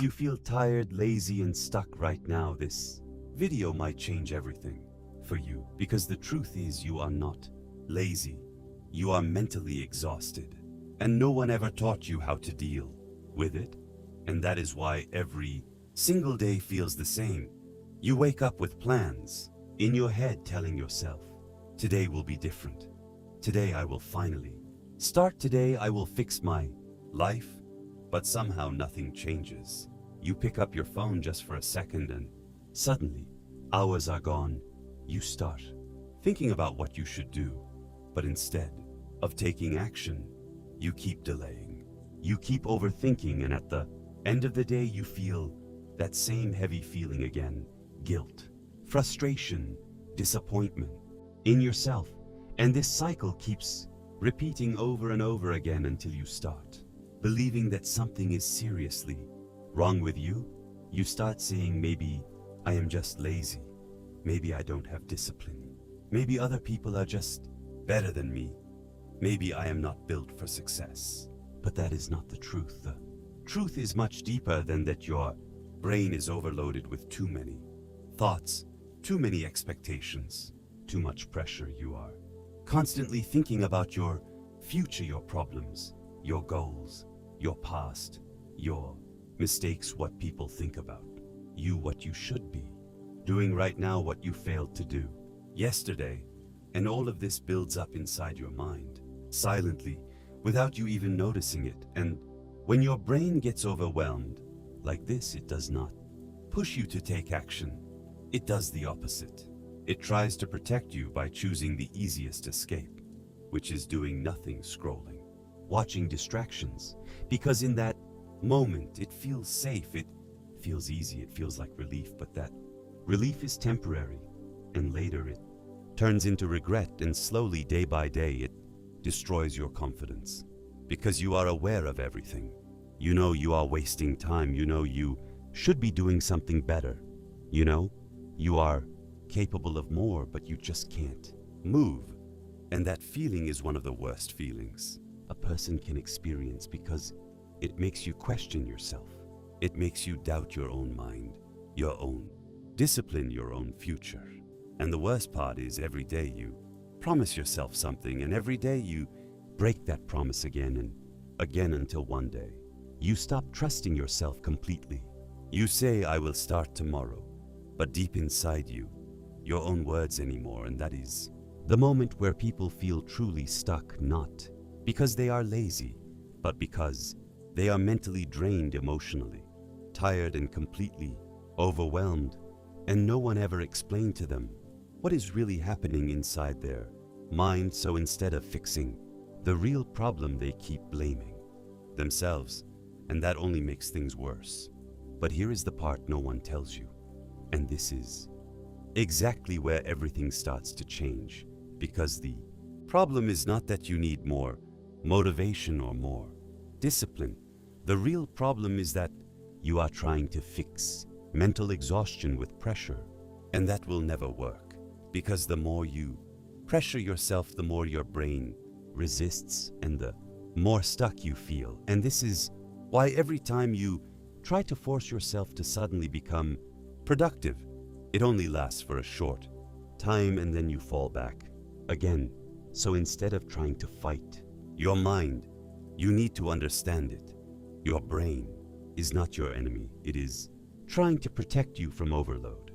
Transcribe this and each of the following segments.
If you feel tired, lazy, and stuck right now, this video might change everything for you, because the truth is you are not lazy. You are mentally exhausted, and no one ever taught you how to deal with it. And that is why every single day feels the same. You wake up with plans in your head telling yourself, today will be different. Today I will finally start. Today I will fix my life. But somehow nothing changes. You pick up your phone just for a second and suddenly hours are gone. You start thinking about what you should do, but instead of taking action, you keep delaying. You keep overthinking, and at the end of the day you feel that same heavy feeling again. Guilt, frustration, disappointment in yourself. And this cycle keeps repeating over and over again until you start believing that something is seriously wrong with you. You start saying, maybe I am just lazy. Maybe I don't have discipline. Maybe other people are just better than me. Maybe I am not built for success. But that is not the truth. The truth is much deeper than that. Your brain is overloaded with too many thoughts, too many expectations, too much pressure. You are constantly thinking about your future, your problems, your goals, your past, your mistakes, what people think about you, what you should be doing right now, what you failed to do yesterday. And all of this builds up inside your mind, silently, without you even noticing it. And when your brain gets overwhelmed like this, it does not push you to take action. It does the opposite. It tries to protect you by choosing the easiest escape, which is doing nothing, scrolling, watching distractions, because in that moment it feels safe, it feels easy, it feels like relief. But that relief is temporary, and later it turns into regret, and slowly, day by day, it destroys your confidence, because you are aware of everything. You know you are wasting time. You know you should be doing something better. You know you are capable of more, but you just can't move. And that feeling is one of the worst feelings a person can experience, because it makes you question yourself. It makes you doubt your own mind, your own discipline, your own future. And the worst part is, every day you promise yourself something, and every day you break that promise again and again, until one day you stop trusting yourself completely. You say, I will start tomorrow, but deep inside you, your own words anymore. And that is the moment where people feel truly stuck, not because they are lazy, but because they are mentally drained, emotionally tired, and completely overwhelmed. And no one ever explained to them what is really happening inside their mind. So instead of fixing the real problem, they keep blaming themselves, and that only makes things worse. But here is the part no one tells you, and this is exactly where everything starts to change. Because the problem is not that you need more motivation or more discipline. The real problem is that you are trying to fix mental exhaustion with pressure, and that will never work, because the more you pressure yourself, the more your brain resists, and the more stuck you feel. And this is why every time you try to force yourself to suddenly become productive, it only lasts for a short time, and then you fall back again. So instead of trying to fight your mind, you need to understand it. Your brain is not your enemy. It is trying to protect you from overload,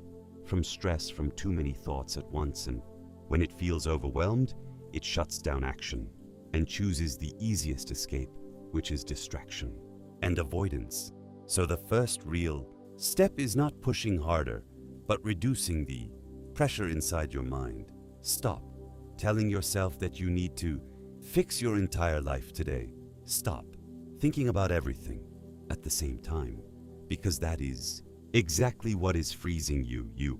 from stress, from too many thoughts at once. And when it feels overwhelmed, it shuts down action and chooses the easiest escape, which is distraction and avoidance. So the first real step is not pushing harder, but reducing the pressure inside your mind. Stop telling yourself that you need to fix your entire life today. Stop thinking about everything at the same time, because that is exactly what is freezing you. You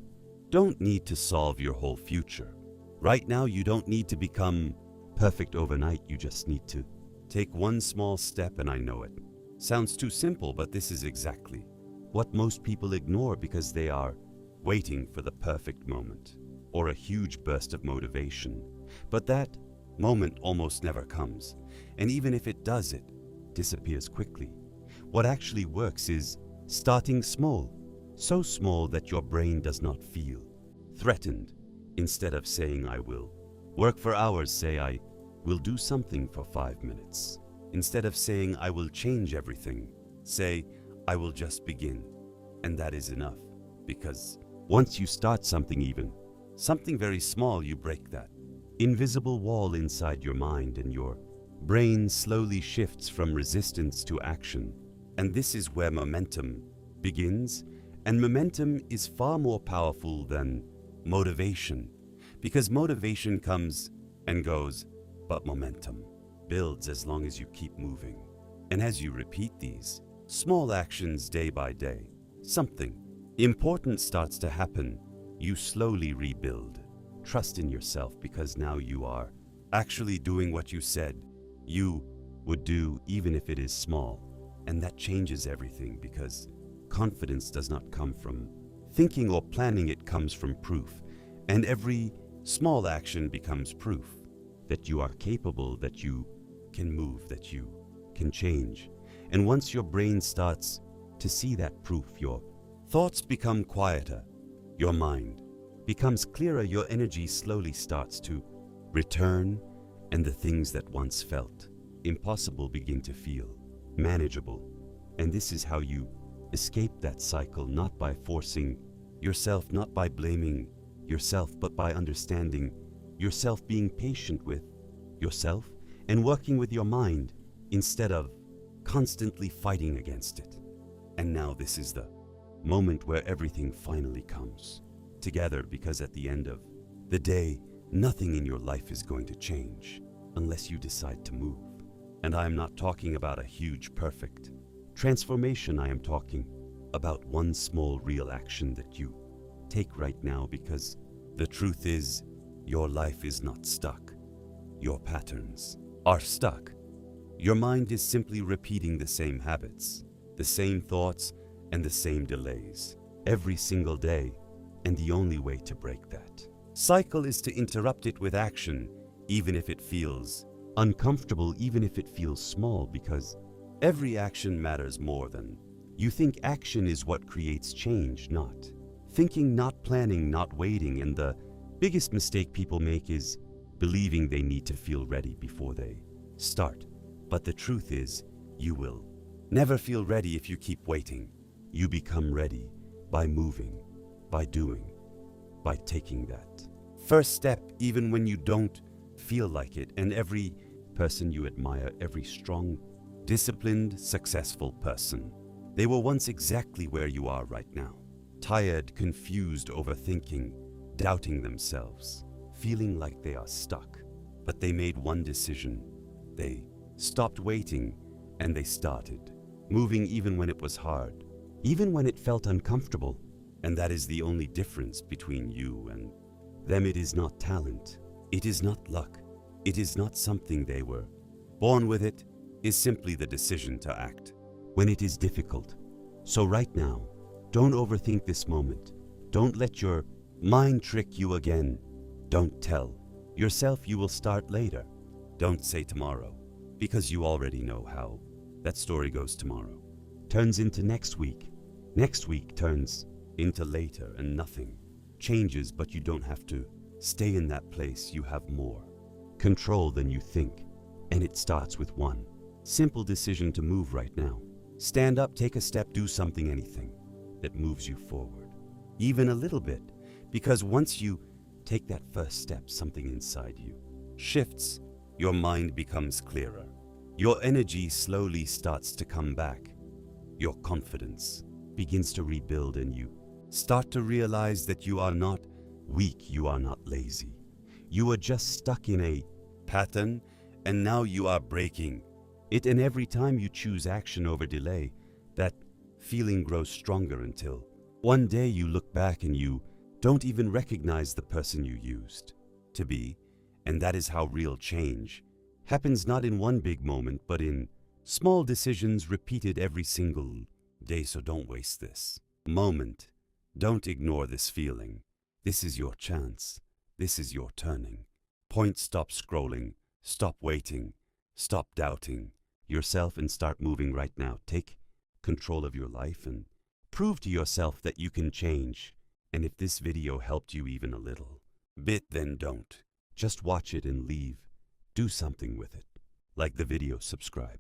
don't need to solve your whole future right now. You don't need to become perfect overnight. You just need to take one small step. And I know it sounds too simple, but this is exactly what most people ignore, because they are waiting for the perfect moment or a huge burst of motivation. But that moment almost never comes, and even if it does, it disappears quickly. What actually works is starting small, so small that your brain does not feel threatened. Instead of saying I will work for hours, say I will do something for 5 minutes. Instead of saying I will change everything, say I will just begin. And that is enough, because once you start something, even something very small, you break that invisible wall inside your mind, and your brain slowly shifts from resistance to action. And this is where momentum begins, and momentum is far more powerful than motivation, because motivation comes and goes, but momentum builds as long as you keep moving. And as you repeat these small actions day by day, something important starts to happen. You slowly rebuild trust in yourself, because now you are actually doing what you said you would do, even if it is small. And that changes everything, because confidence does not come from thinking or planning, it comes from proof. And every small action becomes proof that you are capable, that you can move, that you can change. And once your brain starts to see that proof, your thoughts become quieter, your mind becomes clearer, your energy slowly starts to return, and the things that once felt impossible begin to feel manageable. And this is how you escape that cycle, not by forcing yourself, not by blaming yourself, but by understanding yourself, being patient with yourself, and working with your mind instead of constantly fighting against it. And now this is the moment where everything finally comes together, because at the end of the day, nothing in your life is going to change unless you decide to move. And I am not talking about a huge, perfect transformation. I am talking about one small, real action that you take right now, because the truth is, your life is not stuck. Your patterns are stuck. Your mind is simply repeating the same habits, the same thoughts, and the same delays every single day. And the only way to break that cycle is to interrupt it with action, even if it feels uncomfortable, even if it feels small, because every action matters more than you think. Action is what creates change, not thinking, not planning, not waiting. And the biggest mistake people make is believing they need to feel ready before they start. But the truth is, you will never feel ready if you keep waiting. You become ready by moving, by doing, by taking that first step, even when you don't feel like it. And every person you admire, every strong, disciplined, successful person, they were once exactly where you are right now. Tired, confused, overthinking, doubting themselves, feeling like they are stuck. But they made one decision. They stopped waiting, and they started moving, even when it was hard, even when it felt uncomfortable. And that is the only difference between you and them. It is not talent. It is not luck. It is not something they were born with. It is simply the decision to act when it is difficult. So right now, don't overthink this moment. Don't let your mind trick you again. Don't tell yourself you will start later. Don't say tomorrow, because you already know how that story goes. Tomorrow turns into next week. Next week turns into later, and nothing changes. But you don't have to stay in that place. You have more control than you think. And it starts with one simple decision to move right now. Stand up, take a step, do something, anything that moves you forward, even a little bit. Because once you take that first step, something inside you shifts. Your mind becomes clearer. Your energy slowly starts to come back. Your confidence begins to rebuild, and you start to realize that you are not weak, you are not lazy. You are just stuck in a pattern, and now you are breaking it. And every time you choose action over delay, that feeling grows stronger, until one day you look back and you don't even recognize the person you used to be. And that is how real change happens, not in one big moment, but in small decisions repeated every single day. So don't waste this moment. Don't ignore this feeling. This is your chance. This is your turning point. Stop scrolling. Stop waiting. Stop doubting yourself and start moving right now. Take control of your life and Prove to yourself that you can change. And if this video helped you even a little bit, then don't. Just watch it and leave. Do something with it. Like the video, subscribe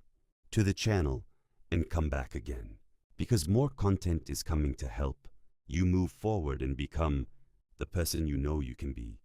to the channel, and come back again. Because more content is coming to help you move forward and become the person you know you can be.